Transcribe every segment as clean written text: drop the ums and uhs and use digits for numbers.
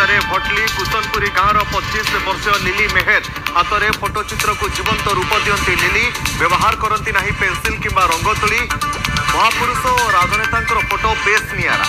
रे भटली कुसनपुरी गाँवर 25 वर्षीय लिली मेहर हाथ में फोटोचित्र को जीवंत रूप दियंती लिली व्यवहार करती नहीं पेंसिल किंबा रंग तुली महापुरुष और राजनेता फोटो बेस नियारा।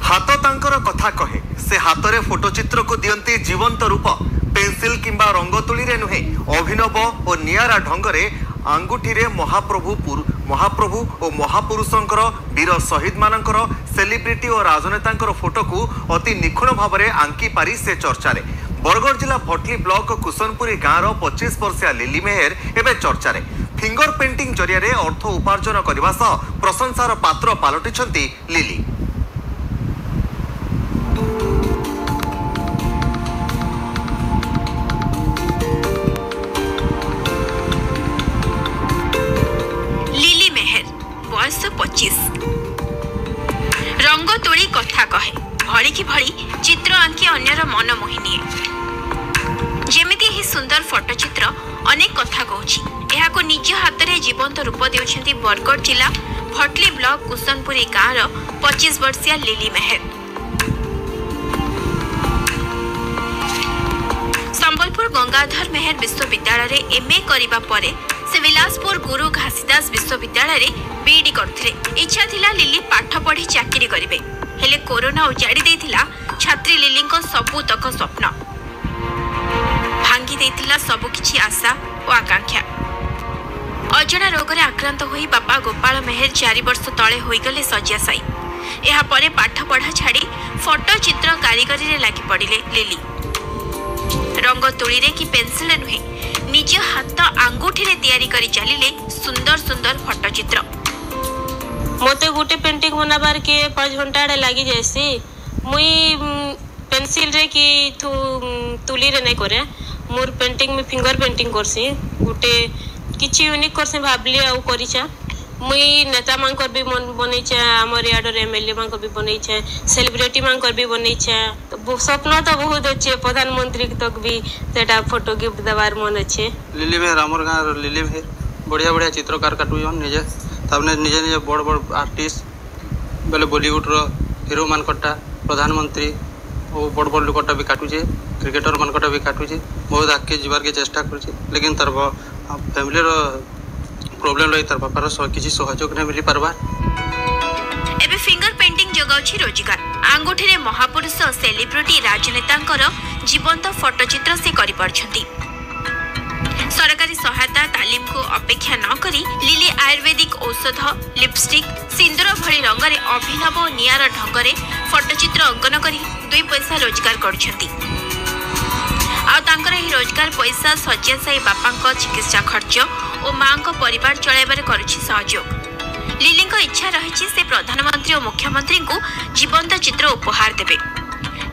हाथ तांकर कथा कहे से हाथ में फोटोचित्र को दियंती जीवंत रूप पेंसिल किंबा रंग तुली रे नुहे अभिनव और नियारा ढंगरे आंगुठी रे महाप्रभु और महापुरुषंकर वीर शहीद मानकर सेलिब्रिटी और राजनेता फोटो को अति निखुण भाव में आंकी पारी से चर्चा रे। बरगढ़ जिला भटली ब्लॉक कुसनपुरी गाँवर 25 वर्षीय लिली मेहर एवं चर्चा रे। फिंगर पेंटिंग जरिया अर्थ उपार्जन करने सह प्रशंसार पात्र पलटिछंती लिली। बयस 25 रंग तोली कथा कहे भड़ी की भड़ी चित्र आंकी अन्यर मन मोहिनी जेमिति ही सुंदर फोटोचित्र अनेक कथा कहूँ यहाँ निज हाथ में जीवंत रूप देउछंती बरगढ़ जिला भटली ब्लॉक कुसनपुरी गाँवर 25 वर्षीय लिली मेहर। संबलपुर गंगाधर मेहर विश्वविद्यालय एमए करबा परे से विलासपुर गुरु घासीदास विश्वविद्यालय बीडी करथिले। इच्छा थिला लिली पाठ पढ़ी चाकरी करिवे हेले कोरोना उजाड़ी देथिला छात्री लिली को सबुतक स्वप्न भांगी देथिला सबु किछि आशा और आकांक्षा। अजणा रोग रे आक्रांत होई बापा गोपाल मेहर 4 वर्ष तळे होई गले शଯ୍याशायी। एहा परे पाठ पढ़ा छाड़ी फोटो चित्र कारीगरी रे लागि पड़िले लिली। रंग तुली रे कि पेंसिल नुहे निज हाथ आंगुठी रे तैयारी करी चलिले सुंदर सुंदर फोटोचित्र। मते गोटे पेंटिंग बनाबार के 5 घंटा लगी जाएसी मुई पेंसिल रे कि तुली रे नहीं करे मोर पेंटिंग में फिंगर पेंटिंग करसी गोटे किछि यूनिक करसी भाबली आ करिछा मुई नेता मानकर भी बनैछा हमर याडर एमएलए मानकर भी बनैछा सेलिब्रिटी मानकर भी बनैछा तो स्वप्न तो बहुत अच्छे प्रधानमंत्री तक भी सेटा फोटो गिफ्ट देवार मन अच्छे। लिली मेहर हमर गाँव लिली मेहर बढ़िया बढ़िया चित्रकार काटुन निजे तापने निजे निजे बड़ बड़ आर्टिस्ट बेले बॉलीवुड रो हीरो मानकटा प्रधानमंत्री और बड़ बड़ लोकटा भी काटुचे क्रिकेटर मानकटा भी काटुचे बहुत आगे जीवार के चेष्टा करुचे लेकिन तार फैमिली रो प्रॉब्लम रही तार बापार किसी सहयोग नहीं मिल पारबा। एबे फिंगर पेंटिंग जगाउछि रोजगार आंगुठी रे महापुरुष सेलिब्रिटी राजनेतांकर जीवंत फोटोचित्र से करि परछंती। सरकारी सहायता तालीम को अपेक्षा न करी लिली आयुर्वेदिक औषध लिपस्टिक सिंदूर भली रंग रे अभिनव नियार ढंग रे फोटोचित्र अंकन करी 2 पैसा रोजगार करछंती। आ तांकर ही रोजगार पैसा शଯ୍याशायी बापांक चिकित्सा खर्च और मां को परिवार चलाइबार करुछि सहयोग। लिली को इच्छा रही से प्रधानमंत्री और मुख्यमंत्री को जीवंत चित्र उपहार देवे।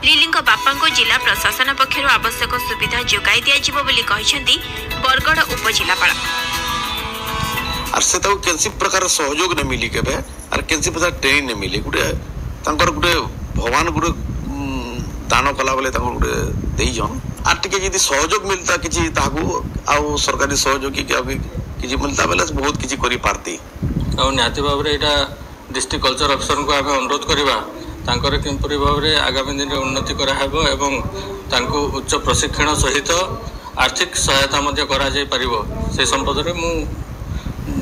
लिली बापा को जिला प्रशासन पक्षर आवश्यक सुविधा जोगाई दिया बोली कहिसेंती बरगढ़ उपजिलापाल। आर से ताऊ केनसी प्रकार सहयोग न मिली केबे आर केनसी प्रकार ट्रेनिंग न मिली गुटे तांकर गुटे भगवान गुटे दान कला बोले तांकर गुटे देई जन आर टिके यदि सहयोग मिलता किछि ताकू आ सरकारी सहयोग कि अभी किछि मिलता बेले बहुत किछि करि पारती आ न्याति बाबरे एटा डिस्ट्रिक्ट कल्चर अफसर को आमे अनुरोध करबा तांकर किंपरि भाबरे आगामी दिन उन्नति करा हेबो एवं तांको उच्च प्रशिक्षण सहित आर्थिक सहायता मध्य करा जाय परिबो से संबंध रे मु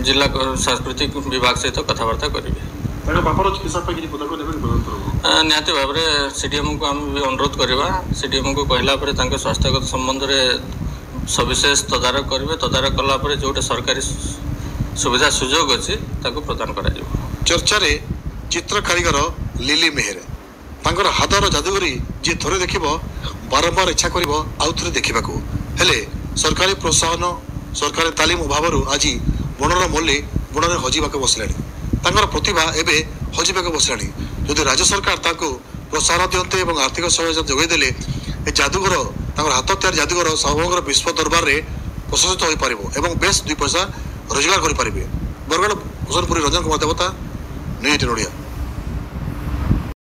जिला सांस्कृतिक विभाग सहित कथावार्ता करिवे। निहाती भाव में सीडीएम को आम अनुरोध करवा सीडीएम को कहला स्वास्थ्यगत संबंध में सविशेष तदारक करेंगे तदारक कला जो सरकारी सुविधा सुजोग अच्छी प्रदान कर चर्चा रे चित्र कारीगर लिली मेहर तांकर हाथर जादूगरी जी थोड़े देख बारंबार इच्छा कर आउ थे देखा हेले सरकारी प्रोत्साहन सरकारी तालीम अभाव आज बणर मल्ली बणरे हजिबा बसला प्रतिभा एवं हजिबा बसला जो राज्य सरकार प्रोत्साहन दिखते और आर्थिक सहयोग जोगेदेले जादूगर हाथ तैयार जादूगर समग्र विश्व दरबार में प्रशंसित हो पार और बेस 2 पैसा रोजगार करें। बरगढ़ कुसनपुरी रंजन कुमार देवता न्यूज 18 ओडिया।